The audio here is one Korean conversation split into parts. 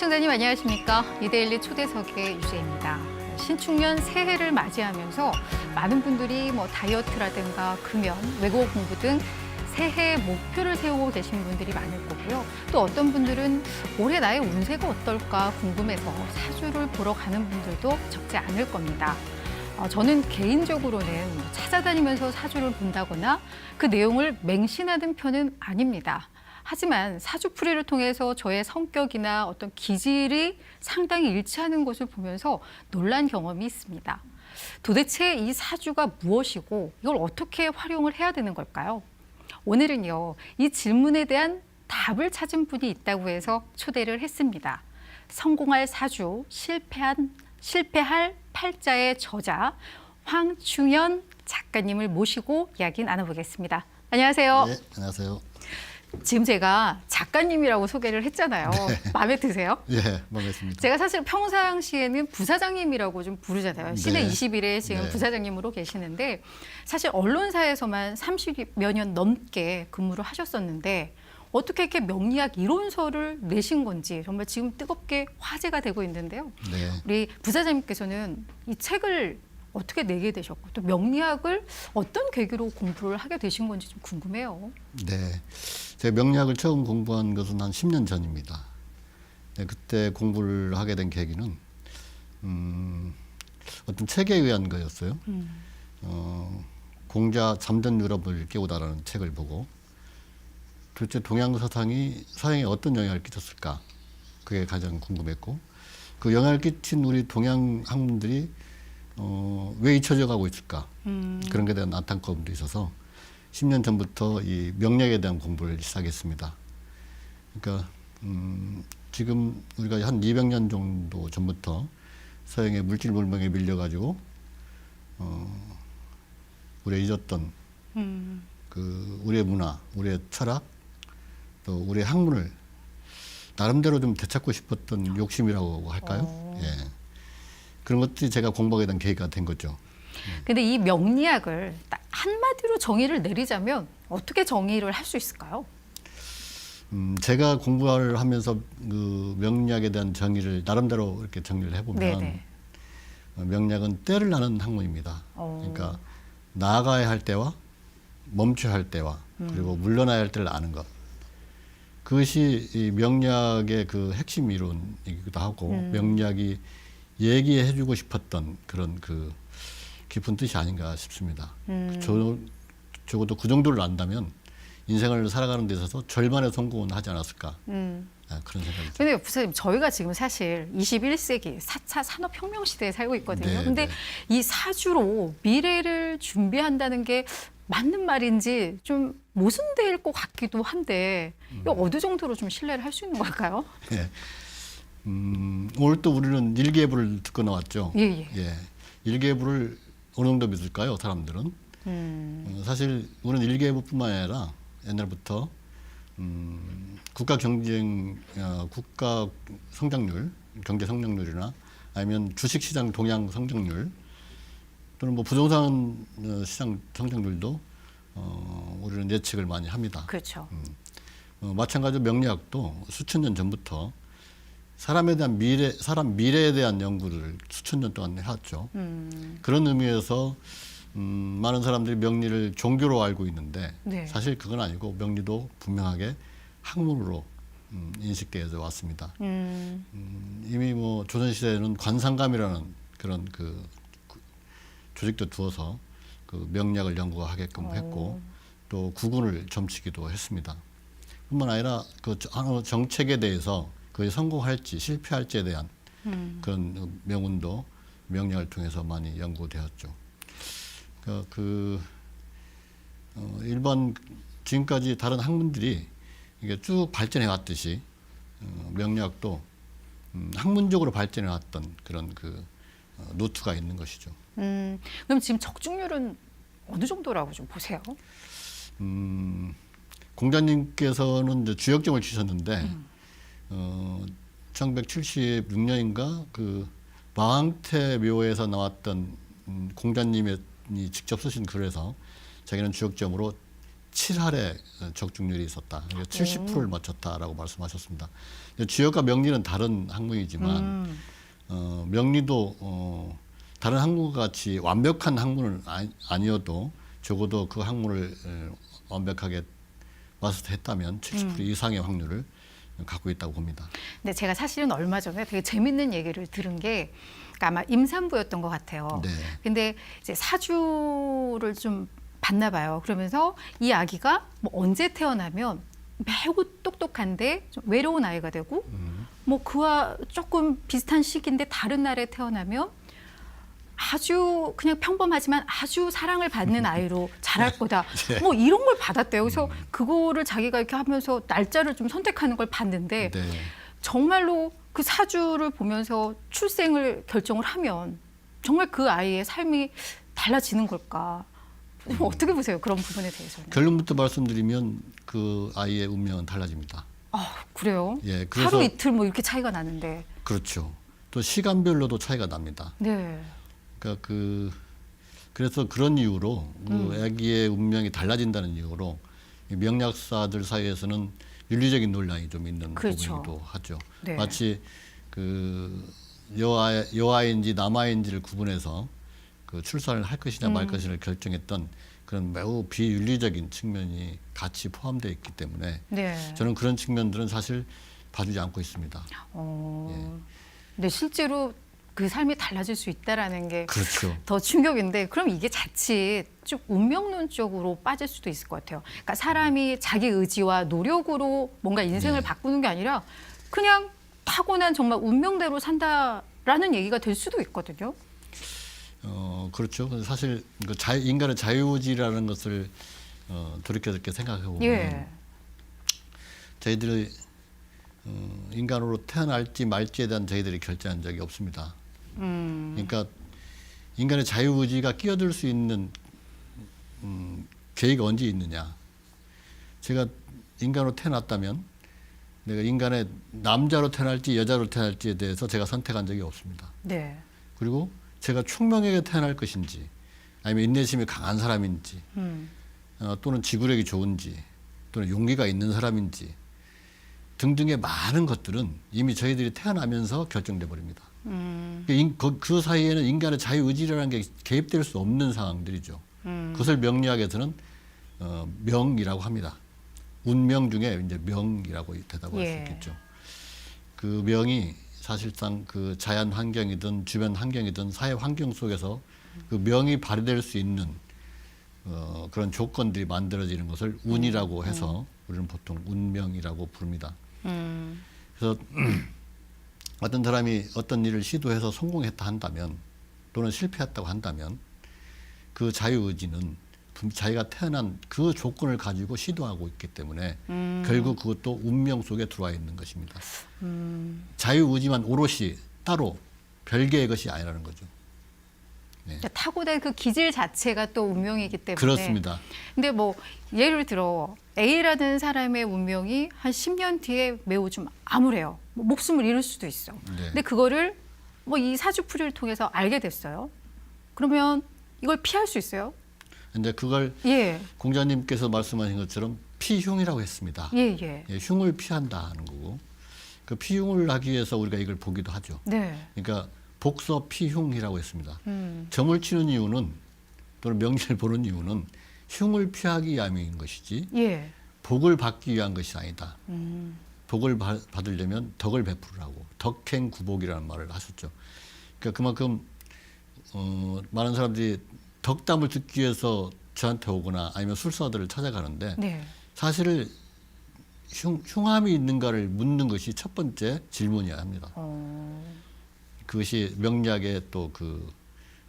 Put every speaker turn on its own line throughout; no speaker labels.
시청자님 안녕하십니까? 이데일리 초대석의 유재입니다. 신축년 새해를 맞이하면서 많은 분들이 다이어트라든가 금연, 외국어 공부 등 새해 목표를 세우고 계신 분들이 많을 거고요. 또 어떤 분들은 올해 나의 운세가 어떨까 궁금해서 사주를 보러 가는 분들도 적지 않을 겁니다. 저는 개인적으로는 찾아다니면서 사주를 본다거나 그 내용을 맹신하는 편은 아닙니다. 하지만 사주풀이를 통해서 저의 성격이나 어떤 기질이 상당히 일치하는 것을 보면서 놀란 경험이 있습니다. 도대체 이 사주가 무엇이고 이걸 어떻게 활용을 해야 되는 걸까요? 오늘은요, 이 질문에 대한 답을 찾은 분이 있다고 해서 초대를 했습니다. 성공할 사주, 실패할 팔자의 저자 황충현 작가님을 모시고 이야기 나눠보겠습니다. 안녕하세요.
네, 안녕하세요.
지금 제가 작가님이라고 소개를 했잖아요.
네.
마음에 드세요?
예, 마음에 듭니다.
제가 사실 평상시에는 부사장님이라고 좀 부르잖아요. 시내
네.
21에 지금
네.
부사장님으로 계시는데 사실 언론사에서만 30여 년 넘게 근무를 하셨었는데 어떻게 이렇게 명리학 이론서를 내신 건지 정말 지금 뜨겁게 화제가 되고 있는데요.
네.
우리 부사장님께서는 이 책을 어떻게 내게 되셨고 또 명리학을 어떤 계기로 공부를 하게 되신 건지 좀 궁금해요.
네. 제가 명리학을 처음 공부한 것은 한 10년 전입니다. 네, 그때 공부를 하게 된 계기는 어떤 책에 의한 거였어요. 공자 잠든 유럽을 깨우다라는 책을 보고 도대체 동양 서양에 어떤 영향을 끼쳤을까? 그게 가장 궁금했고 그 영향을 끼친 우리 동양 학문들이 왜 잊혀져 가고 있을까? 그런 것에 대한 안타까움도 있어서 10년 전부터 이 명리학에 대한 공부를 시작했습니다. 그러니까 지금 우리가 한 200년 정도 전부터 서양의 물질 문명에 밀려가지고 우리가 잊었던 그 우리의 문화, 우리의 철학, 또 우리의 학문을 나름대로 좀 되찾고 싶었던 욕심이라고 할까요? 예. 그런 것들이 제가 공부하게 된 계기가 된 거죠.
근데 이 명리학을 딱 한마디로 정의를 내리자면 어떻게 정의를 할 수 있을까요?
제가 공부를 하면서 그 명리학에 대한 정의를 나름대로 이렇게 정리를 해보면
네네.
명리학은 때를 나는 학문입니다. 그러니까 나아가야 할 때와 멈춰야 할 때와 그리고 물러나야 할 때를 아는 것. 그것이 이 명리학의 그 핵심 이론이기도 하고 명리학이 얘기해주고 싶었던 그런 그 깊은 뜻이 아닌가 싶습니다. 적어도 그 정도를 안다면 인생을 살아가는 데 있어서 절반의 성공은 하지 않았을까. 그런 생각이 듭니다.
근데 부사님 저희가 지금 사실 21세기 4차 산업혁명 시대에 살고 있거든요.
네,
근데
네.
이 사주로 미래를 준비한다는 게 맞는 말인지 좀 모순될 것 같기도 한데 이거 어느 정도로 좀 신뢰를 할 수 있는 걸까요?
예. 오늘 또 우리는 일기예보를 듣고 나왔죠.
예.
일기예보를 어느 정도 믿을까요, 사람들은? 사실 우리는 일기예보뿐만 아니라 옛날부터 국가 성장률, 경제 성장률이나 아니면 주식시장 동향 성장률 또는 뭐 부동산 시장 성장률도 우리는 예측을 많이 합니다.
그렇죠.
마찬가지로 명리학도 수천 년 전부터 사람 미래에 대한 연구를 수천 년 동안 해왔죠. 그런 의미에서 많은 사람들이 명리를 종교로 알고 있는데
네.
사실 그건 아니고 명리도 분명하게 학문으로 인식되어져 왔습니다. 이미 뭐 조선시대에는 관상감이라는 그런 그 조직도 두어서 그 명리학을 연구하게끔 했고 또 구군을 점치기도 했습니다. 뿐만 아니라 그 정책에 대해서 그게 성공할지 실패할지에 대한 그런 명운도 명리학을 통해서 많이 연구되었죠. 일반 지금까지 다른 학문들이 이게 쭉 발전해 왔듯이 명리학도 학문적으로 발전해 왔던 그런 그 노트가 있는 것이죠.
그럼 지금 적중률은 어느 정도라고 좀 보세요?
공자님께서는 이제 주역점을 주셨는데 1976년인가 그 마왕태 묘에서 나왔던 공자님이 직접 쓰신 글에서 자기는 주역점으로 7할의 적중률이 있었다. 70%를 맞췄다라고 말씀하셨습니다. 주역과 명리는 다른 학문이지만 명리도 다른 학문과 같이 완벽한 학문은 아니어도 적어도 그 학문을 완벽하게 마스터했다면 70% 이상의 확률을 갖고 있다고 봅니다.
근데 제가 사실은 얼마 전에 되게 재밌는 얘기를 들은 게 그러니까 아마 임산부였던 것 같아요.
네.
근데 이제 사주를 좀 봤나 봐요. 그러면서 이 아기가 뭐 언제 태어나면 매우 똑똑한데 좀 외로운 아이가 되고 뭐 그와 조금 비슷한 시기인데 다른 날에 태어나면 아주 그냥 평범하지만 아주 사랑을 받는 아이로 자랄 거다.
네.
뭐 이런 걸 받았대요. 그래서 그거를 자기가 이렇게 하면서 날짜를 좀 선택하는 걸 봤는데
네.
정말로 그 사주를 보면서 출생을 결정을 하면 정말 그 아이의 삶이 달라지는 걸까? 어떻게 보세요? 그런 부분에 대해서는.
결론부터 말씀드리면 그 아이의 운명은 달라집니다.
아, 그래요?
예, 그래서
하루 이틀 뭐 이렇게 차이가 나는데.
그렇죠. 또 시간별로도 차이가 납니다.
네.
그러니까 그래서 그런 이유로 그 아기의 운명이 달라진다는 이유로 이 명리학사들 사이에서는 윤리적인 논란이 좀 있는
그렇죠.
부분이기도 하죠.
네.
마치 그 여아인지 남아인지를 구분해서 그 출산을 할 것이냐 말 것이냐를 결정했던 그런 매우 비윤리적인 측면이 같이 포함되어 있기 때문에
네.
저는 그런 측면들은 사실 봐주지 않고 있습니다.
근데 실제로 그 삶이 달라질 수 있다라는 게
그렇죠.
더 충격인데 그럼 이게 자칫 좀 운명론적으로 빠질 수도 있을 것 같아요. 그러니까 사람이 자기 의지와 노력으로 뭔가 인생을
네.
바꾸는 게 아니라 그냥 타고난 정말 운명대로 산다라는 얘기가 될 수도 있거든요.
그렇죠. 사실 그 인간의 자유의지라는 것을 돌이켜서 이렇게 생각해 보면
예.
저희들이 인간으로 태어날지 말지에 대한 저희들이 결정한 적이 없습니다. 그러니까 인간의 자유의지가 끼어들 수 있는 계기가 언제 있느냐. 제가 인간으로 태어났다면 내가 인간의 남자로 태어날지 여자로 태어날지에 대해서 제가 선택한 적이 없습니다.
네.
그리고 제가 충명하게 태어날 것인지 아니면 인내심이 강한 사람인지 또는 지구력이 좋은지 또는 용기가 있는 사람인지 등등의 많은 것들은 이미 저희들이 태어나면서 결정돼 버립니다. 그 사이에는 인간의 자유의지라는 게 개입될 수 없는 상황들이죠. 그것을 명리학에서는 명이라고 합니다. 운명 중에 이제 명이라고 대답할 수 있겠죠. 그 명이 사실상 그 자연 환경이든 주변 환경이든 사회 환경 속에서 그 명이 발휘될 수 있는 그런 조건들이 만들어지는 것을 운이라고 해서 우리는 보통 운명이라고 부릅니다. 그래서 어떤 사람이 어떤 일을 시도해서 성공했다 한다면 또는 실패했다고 한다면 그 자유의지는 자기가 태어난 그 조건을 가지고 시도하고 있기 때문에 결국 그것도 운명 속에 들어와 있는 것입니다. 자유의지만 오롯이 따로 별개의 것이 아니라는 거죠. 네.
그러니까 타고난 그 기질 자체가 또 운명이기 때문에.
그렇습니다.
근데 뭐 예를 들어 A라는 사람의 운명이 한 10년 뒤에 매우 좀 암울해요. 뭐 목숨을 잃을 수도 있어.
네.
근데 그거를 뭐 이 사주풀이를 통해서 알게 됐어요. 그러면 이걸 피할 수 있어요?
이제 그걸
예.
공자님께서 말씀하신 것처럼 피흉이라고 했습니다.
예, 예.
예, 흉을 피한다 하는 거고 그 피흉을 하기 위해서 우리가 이걸 보기도 하죠.
네.
그러니까 복서 피흉이라고 했습니다. 점을 치는 이유는 또는 명리를 보는 이유는 흉을 피하기 위함인 것이지
예.
복을 받기 위한 것이 아니다. 복을 받으려면 덕을 베풀으라고 덕행구복이라는 말을 하셨죠. 그러니까 그만큼 많은 사람들이 덕담을 듣기 위해서 저한테 오거나 아니면 술사들을 찾아가는데
네.
사실 흉함이 있는가를 묻는 것이 첫 번째 질문이어야 합니다. 그것이 명리학의 또 그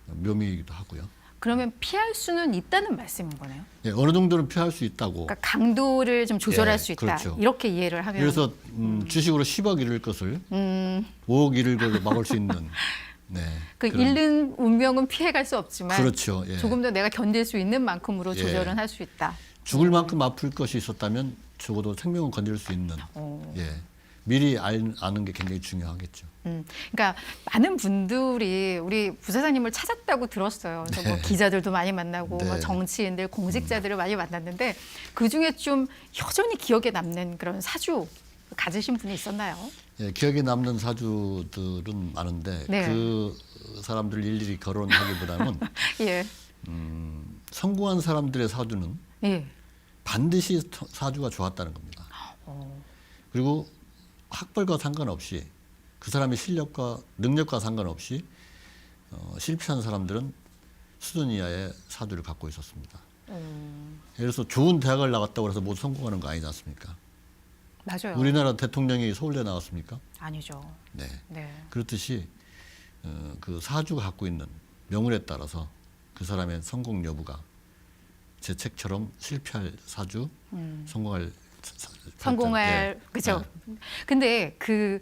묘미이기도 하고요.
그러면 피할 수는 있다는 말씀인 거네요.
예, 어느 정도는 피할 수 있다고.
그러니까 강도를 좀 조절할
예,
수 있다.
그렇죠.
이렇게 이해를 하면.
그래서 주식으로 10억 잃을 것을 5억 잃을 걸로 막을 수 있는. 네,
그
그런-
잃는 운명은 피해갈 수 없지만
그렇죠. 예.
조금 더 내가 견딜 수 있는 만큼으로
예.
조절은 할 수 있다.
죽을 만큼 아플 것이 있었다면 적어도 생명은 건질 수 있는.
어.
예, 미리 아는 게 굉장히 중요하겠죠.
그러니까 많은 분들이 우리 부사장님을 찾았다고 들었어요. 그래서 뭐
네.
기자들도 많이 만나고
네.
뭐 정치인들, 공직자들을 많이 만났는데 그 중에 좀 여전히 기억에 남는 그런 사주 가지신 분이 있었나요?
예, 기억에 남는 사주들은 많은데
네.
그 사람들 일일이 거론하기보다는
예,
성공한 사람들의 사주는
예.
반드시 사주가 좋았다는 겁니다. 그리고 학벌과 상관없이 그 사람의 실력과 능력과 상관없이 실패한 사람들은 수준 이하의 사주를 갖고 있었습니다. 예를 들어서 좋은 대학을 나갔다고 해서 모두 성공하는 거 아니지 않습니까?
맞아요.
우리나라 대통령이 서울대 나왔습니까?
아니죠.
네.
네.
그렇듯이 그 사주가 갖고 있는 명운에 따라서 그 사람의 성공 여부가 제 책처럼 실패할 사주,
성공할
예.
그죠. 근데 그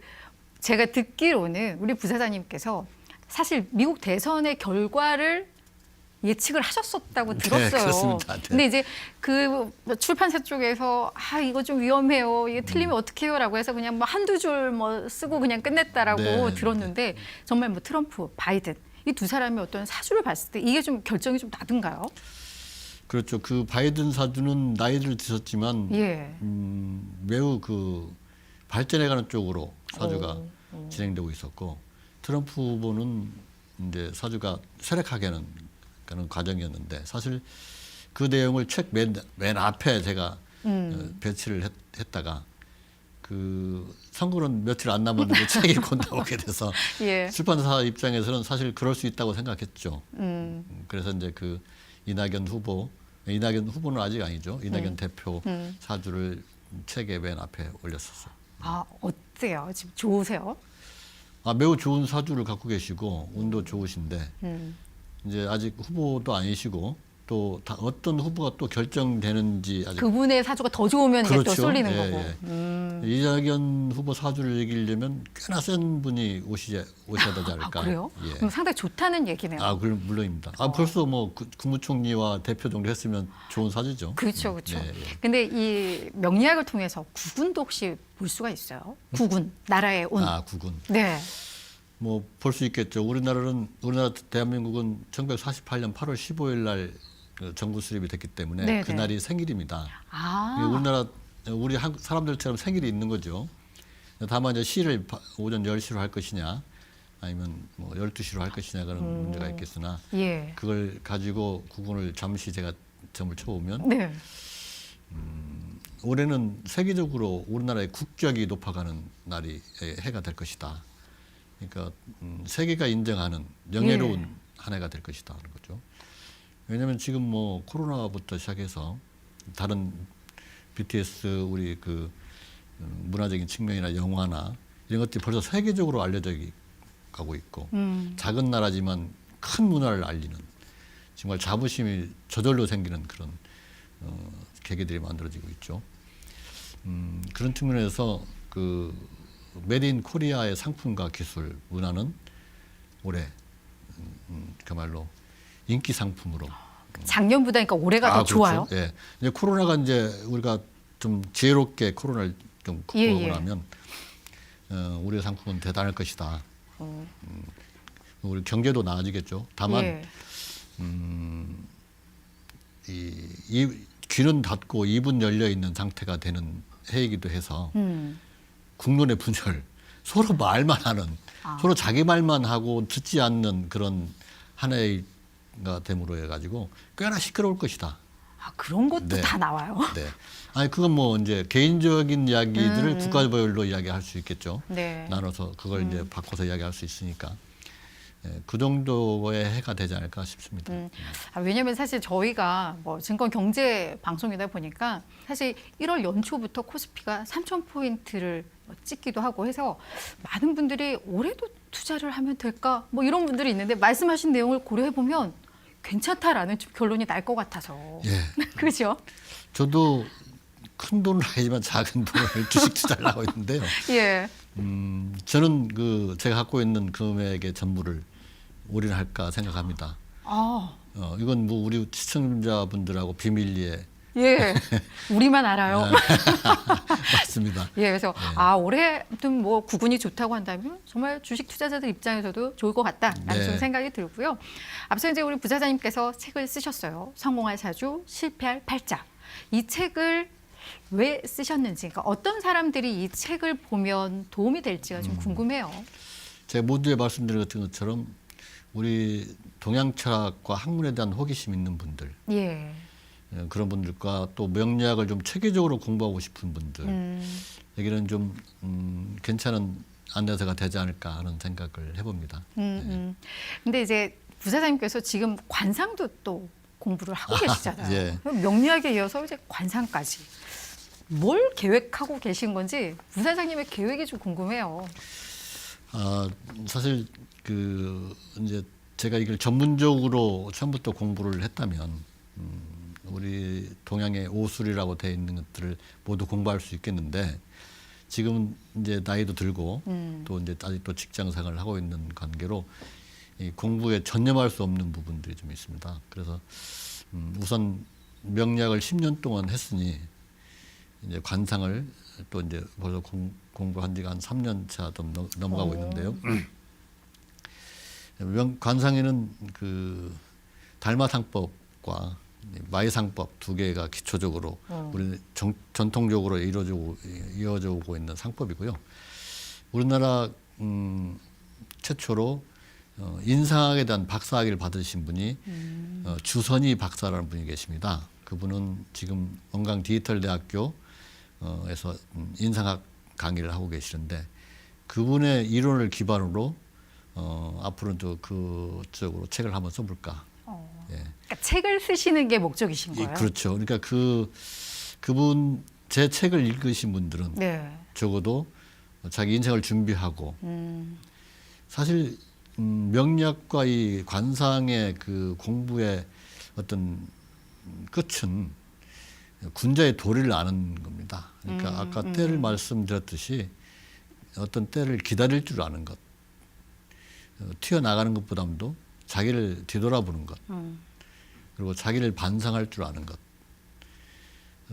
제가 듣기로는 우리 부사장님께서 사실 미국 대선의 결과를 예측을 하셨었다고
네,
들었어요.
그렇습니다. 네.
근데 이제 그 출판사 쪽에서 이거 좀 위험해요. 이게 틀리면 어떡해요라고 해서 그냥 뭐 한두 줄 뭐 쓰고 그냥 끝냈다라고
네,
들었는데 정말 뭐 트럼프, 바이든 이 두 사람의 어떤 사주를 봤을 때 이게 좀 결정이 좀 나든가요?
그렇죠. 그 바이든 사주는 나이를 드셨지만
예.
매우 그 발전해가는 쪽으로 사주가 진행되고 있었고 트럼프 후보는 이제 사주가 쇠락하게는 그런 과정이었는데 사실 그 내용을 책 맨 앞에 제가 배치를 했다가 그 선거는 며칠 안 남았는데 책이 곧 나오게 돼서
예.
출판사 입장에서는 사실 그럴 수 있다고 생각했죠. 그래서 이제 그 이낙연 후보는 아직 아니죠. 이낙연 대표 사주를 책의 맨 앞에 올렸었어요.
어때요? 지금 좋으세요?
매우 좋은 사주를 갖고 계시고 운도 좋으신데 이제 아직 후보도 아니시고 또 어떤 후보가 또 결정되는지 아직
그분의 사주가 더 좋으면 이제 또
그렇죠.
쏠리는
예,
거고.
예. 이낙연 후보 사주를 얘기하려면 꽤나 센 분이 오셔야 되지 않을까.
그래요?
예.
그럼 상당히 좋다는 얘기네요.
그럼 물론입니다. 벌써 뭐 국무총리와 대표 정도 했으면 좋은 사주죠.
그렇죠, 그렇죠.
예, 예.
근데 이 명리학을 통해서 구군도 혹시 볼 수가 있어요? 구군, 나라의 운.
구군.
네.
뭐 볼 수 있겠죠. 우리나라 대한민국은 1948년 8월 15일 날 정부 수립이 됐기 때문에
네네.
그날이 생일입니다. 우리나라 우리 한국 사람들처럼 생일이 있는 거죠. 다만 이제 시를 오전 10시로 할 것이냐 아니면 뭐 12시로 할 것이냐 그런 문제가 있겠으나
예.
그걸 가지고 구군을 잠시 제가 점을 쳐보면
네.
올해는 세계적으로 우리나라의 국격이 높아가는 날이 해가 될 것이다. 그러니까 세계가 인정하는 명예로운 한 해가 될 것이다 하는 거죠. 왜냐하면 지금 뭐 코로나부터 시작해서 다른 BTS 우리 그 문화적인 측면이나 영화나 이런 것들이 벌써 세계적으로 알려져 가고 있고 작은 나라지만 큰 문화를 알리는 정말 자부심이 저절로 생기는 그런 계기들이 만들어지고 있죠. 그런 측면에서 그 메드 인 코리아의 상품과 기술, 문화는 올해 그야말로 인기 상품으로.
작년보다니까 올해가 더
그렇죠.
좋아요.
예. 이제 코로나가 이제 우리가 좀 지혜롭게 코로나를 좀 극복하고 나면 우리의 상품은 대단할 것이다. 우리 경제도 나아지겠죠. 다만 이 귀는 닫고 입은 열려 있는 상태가 되는 해이기도 해서 국론의 분열, 서로 말만 하는, 서로 자기 말만 하고 듣지 않는 그런 한 해가 됨으로 해가지고 꽤나 시끄러울 것이다.
그런 것도 다 나와요.
네. 그건 뭐 이제 개인적인 이야기들을 국가별로 이야기할 수 있겠죠.
네.
나눠서 그걸 이제 바꿔서 이야기할 수 있으니까. 그 정도의 해가 되지 않을까 싶습니다.
왜냐하면 사실 저희가 뭐 증권 경제 방송이다 보니까 사실 1월 연초부터 코스피가 3,000포인트를 찍기도 하고 해서 많은 분들이 올해도 투자를 하면 될까 뭐 이런 분들이 있는데 말씀하신 내용을 고려해 보면 괜찮다라는 좀 결론이 날 것 같아서.
예.
그렇죠?
저도 큰 돈은 아니지만 작은 돈을 주식 투자를 하고 있는데요.
예.
저는 그 제가 갖고 있는 금액의 전부를 올인할까 생각합니다. 이건 뭐 우리 시청자분들하고 비밀리에
예, 우리만 알아요.
맞습니다.
예, 그래서 올해 아무튼 뭐 구군이 좋다고 한다면 정말 주식 투자자들 입장에서도 좋을 것 같다라는
네.
좀 생각이 들고요. 앞서 이제 우리 부사장님께서 책을 쓰셨어요. 성공할 사주, 실패할 팔자. 이 책을 왜 쓰셨는지, 그러니까 어떤 사람들이 이 책을 보면 도움이 될지가 좀 궁금해요.
제가 모두에 말씀드린 것처럼 우리 동양 철학과 학문에 대한 호기심 있는 분들,
예.
그런 분들과 또 명리학을 좀 체계적으로 공부하고 싶은 분들, 여기는 좀 괜찮은 안내서가 되지 않을까 하는 생각을 해봅니다.
근데 이제 부사장님께서 지금 관상도 또 공부를 하고 계시잖아요.
예.
그럼 명리학에 이어서 이제 관상까지. 뭘 계획하고 계신 건지 부사장님의 계획이 좀 궁금해요.
사실 이제 제가 이걸 전문적으로 처음부터 공부를 했다면 우리 동양의 오술이라고 되어 있는 것들을 모두 공부할 수 있겠는데 지금 이제 나이도 들고 또 이제 아직도 직장 생활을 하고 있는 관계로 이 공부에 전념할 수 없는 부분들이 좀 있습니다. 그래서 우선 명리학을 10년 동안 했으니 이제 관상을 또 이제 벌써 공부한 지가 한 3년 차 좀 넘어가고 있는데요. 관상에는 그 달마상법과 마이상법 두 개가 기초적으로 우리 전통적으로 이어져 오고 있는 상법이고요. 우리나라 최초로 인상학에 대한 박사학위를 받으신 분이 주선희 박사라는 분이 계십니다. 그분은 지금 원광 디지털대학교에서 인상학 강의를 하고 계시는데 그분의 이론을 기반으로 앞으로는 또 그쪽으로 책을 한번 써볼까. 예.
그러니까 책을 쓰시는 게 목적이신 거예요?
그렇죠. 그러니까 그분 제 책을 읽으신 분들은
네.
적어도 자기 인생을 준비하고 사실 명리학과 이 관상의 그 공부의 어떤 끝은 군자의 도리를 아는 겁니다. 그러니까 아까 때를 말씀드렸듯이 어떤 때를 기다릴 줄 아는 것, 튀어나가는 것보다도 자기를 뒤돌아보는 것, 그리고 자기를 반성할 줄 아는 것.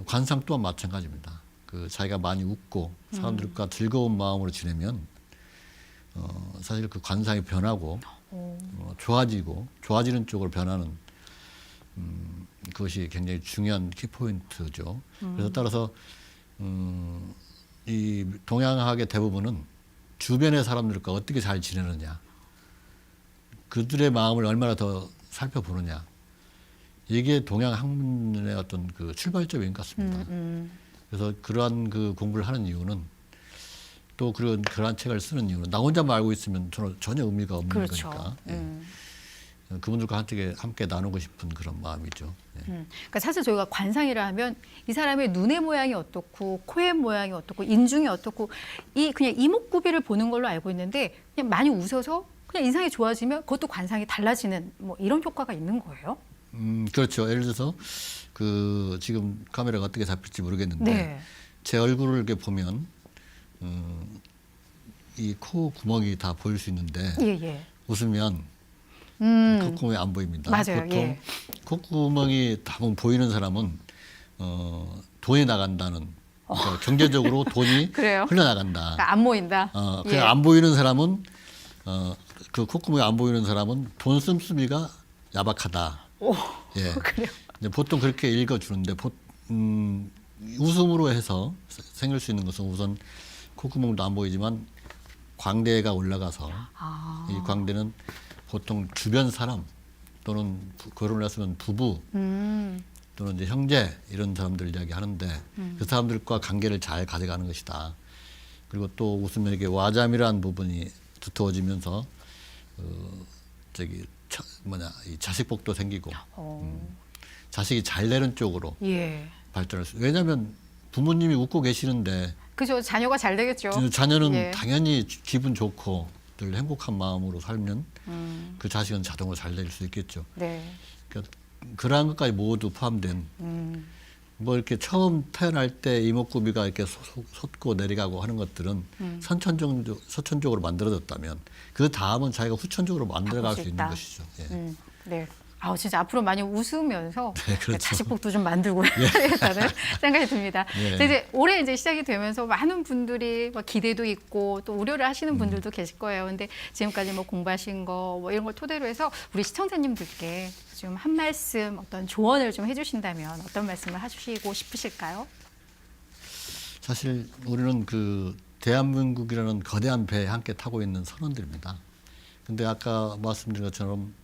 관상 또한 마찬가지입니다. 자기가 많이 웃고 사람들과 즐거운 마음으로 지내면 사실 그 관상이 변하고 좋아지는 쪽으로 변하는 그것이 굉장히 중요한 키포인트죠. 그래서 따라서 이 동양학의 대부분은 주변의 사람들과 어떻게 잘 지내느냐, 그들의 마음을 얼마나 더 살펴보느냐, 이게 동양 학문의 어떤 그 출발점인 것 같습니다. 그래서 그러한 그 공부를 하는 이유는 또 그러한 책을 쓰는 이유는 나 혼자만 알고 있으면 전혀 의미가 없는
그렇죠.
거니까. 그분들과 함께 나누고 싶은 그런 마음이죠. 예.
그러니까 사실 저희가 관상이라 하면 이 사람의 눈의 모양이 어떻고 코의 모양이 어떻고 인중이 어떻고 그냥 이목구비를 보는 걸로 알고 있는데 그냥 많이 웃어서 그냥 인상이 좋아지면 그것도 관상이 달라지는 뭐 이런 효과가 있는 거예요?
그렇죠. 예를 들어서 지금 카메라가 어떻게 잡힐지 모르겠는데
네.
제 얼굴을 이렇게 보면 이 코 구멍이 다 보일 수 있는데
예.
웃으면 콧구멍이 안 보입니다.
맞아요.
보통
예.
콧구멍이 다 보이는 사람은 돈이 나간다는 그러니까 경제적으로 돈이
그래요?
흘러나간다.
그러니까 안 모인다.
그냥
예.
안 보이는 사람은 그 콧구멍이 안 보이는 사람은 돈 씀씀이가 야박하다.
오,
예.
그래요.
이제 보통 그렇게 읽어주는데 웃음으로 해서 생길 수 있는 것은 우선 콧구멍도 안 보이지만 광대가 올라가서 이 광대는 보통 주변 사람 또는 결혼을 했으면 부부 또는 이제 형제 이런 사람들 이야기 하는데 그 사람들과 관계를 잘 가져가는 것이다. 그리고 또 웃으면 이렇게 와잠이라는 부분이 두터워지면서 이 자식복도 생기고 자식이 잘 되는 쪽으로
예.
발전할 수. 왜냐하면 부모님이 웃고 계시는데
그죠. 자녀가 잘 되겠죠.
자녀는
예.
당연히 기분 좋고 늘 행복한 마음으로 살면 그 자식은 자동으로 잘 될 수 있겠죠.
네.
그러니까 그러한 것까지 모두 포함된 뭐 이렇게 처음 태어날 때 이목구비가 이렇게 솟고 내려가고 하는 것들은 선천적으로 만들어졌다면 그 다음은 자기가 후천적으로 만들어갈 수 있는 것이죠. 예.
네. 진짜 앞으로 많이 웃으면서
네, 그렇죠.
자식복도 좀 만들고 해야겠다는 생각이 듭니다.
예.
이제 올해 이제 시작이 되면서 많은 분들이 뭐 기대도 있고 또 우려를 하시는 분들도 계실 거예요. 근데 지금까지 뭐 공부하신 거 뭐 이런 걸 토대로 해서 우리 시청자님들께 좀 한 말씀 어떤 조언을 좀 해주신다면 어떤 말씀을 해주시고 싶으실까요?
사실 우리는 그 대한민국이라는 거대한 배에 함께 타고 있는 선원들입니다. 근데 아까 말씀드린 것처럼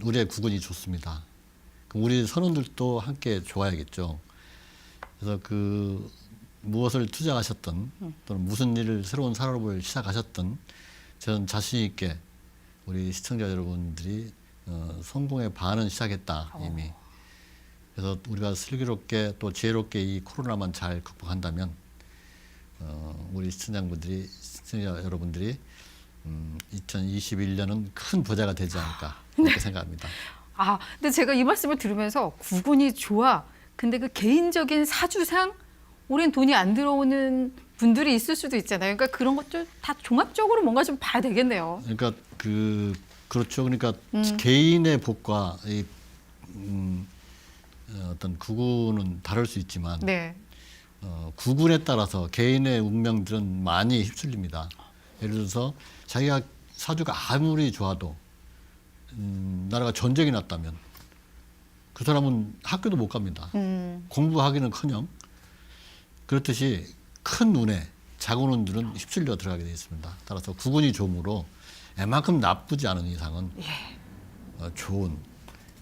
우리의 국군이 좋습니다. 그럼 우리 선원들도 함께 좋아야겠죠. 그래서 그 무엇을 투자하셨든 또는 무슨 일을 새로운 산업을 시작하셨든 저는 자신 있게 우리 시청자 여러분들이 성공의 반은 시작했다 이미. 그래서 우리가 슬기롭게 또 지혜롭게 이 코로나만 잘 극복한다면 우리 시청자 여러분들이 2021년은 큰 부자가 되지 않을까 그렇게 생각합니다.
근데 제가 이 말씀을 들으면서 국군이 좋아. 근데 그 개인적인 사주상 우린 돈이 안 들어오는 분들이 있을 수도 있잖아요. 그러니까 그런 것들 다 종합적으로 뭔가 좀 봐야 되겠네요.
그러니까 그렇죠. 그러니까 개인의 복과 이 어떤 국군은 다를 수 있지만
네.
국군에 따라서 개인의 운명들은 많이 휩쓸립니다. 예를 들어서 자기가 사주가 아무리 좋아도 나라가 전쟁이 났다면 그 사람은 학교도 못 갑니다. 공부하기는커녕 그렇듯이 큰 운에 작은 운들은 휩쓸려 들어가게 되어 있습니다. 따라서 국운이 좋으므로 웬만큼 나쁘지 않은 이상은 좋은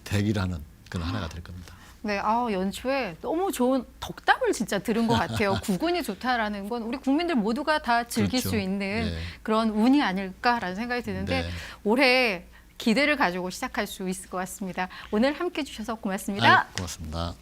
대기라는 그런 하나가 될 겁니다.
네, 연초에 너무 좋은 덕담을 진짜 들은 것 같아요. 국운이 좋다라는 건 우리 국민들 모두가 다 즐길
그렇죠.
수 있는
네.
그런 운이 아닐까라는 생각이 드는데
네.
올해 기대를 가지고 시작할 수 있을 것 같습니다. 오늘 함께 해주셔서 고맙습니다.
고맙습니다.